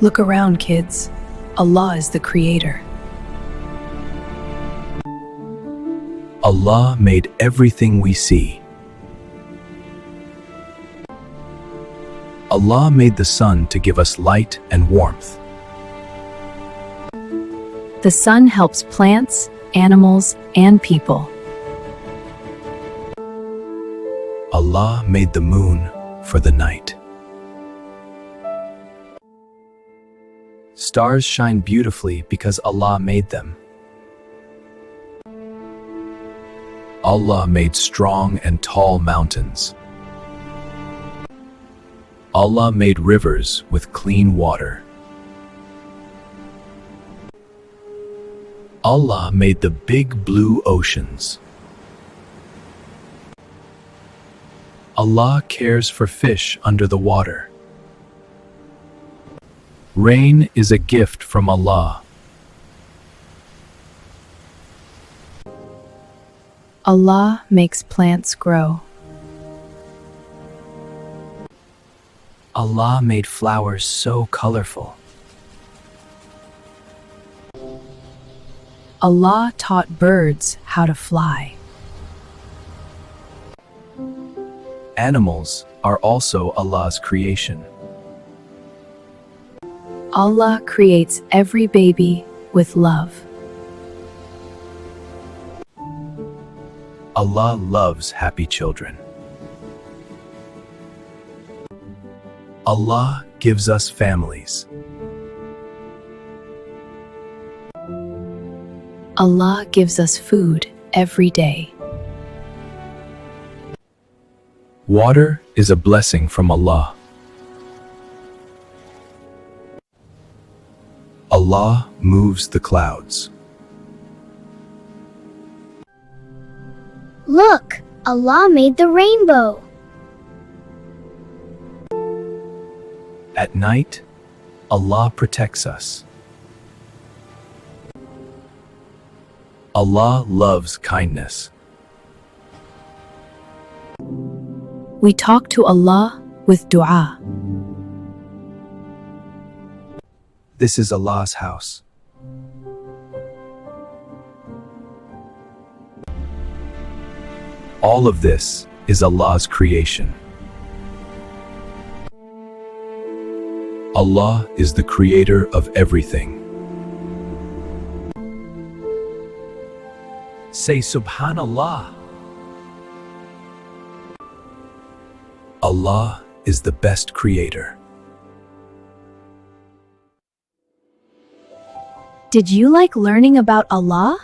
Look around, kids. Allah is the creator. Allah made everything we see. Allah made the sun to give us light and warmth. The sun helps plants, animals, and people. Allah made the moon for the night. Stars shine beautifully because Allah made them. Allah made strong and tall mountains. Allah made rivers with clean water. Allah made the big blue oceans. Allah cares for fish under the water. Rain is a gift from Allah. Allah makes plants grow. Allah made flowers so colorful. Allah taught birds how to fly. Animals are also Allah's creation. Allah creates every baby with love. Allah loves happy children. Allah gives us families. Allah gives us food every day. Water is a blessing from Allah. Allah moves the clouds. Look, Allah made the rainbow. At night, Allah protects us. Allah loves kindness. We talk to Allah with dua. This is Allah's house. All of this is Allah's creation. Allah is the creator of everything. Say SubhanAllah. Allah is the best creator. Did you like learning about Allah?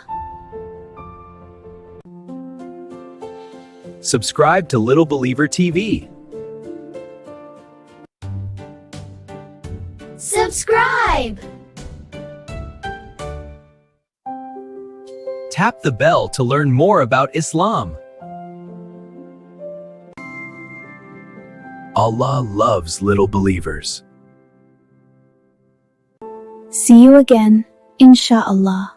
Subscribe to Little Believer TV. Subscribe! Tap the bell to learn more about Islam. Allah loves little believers. See you again, inshallah.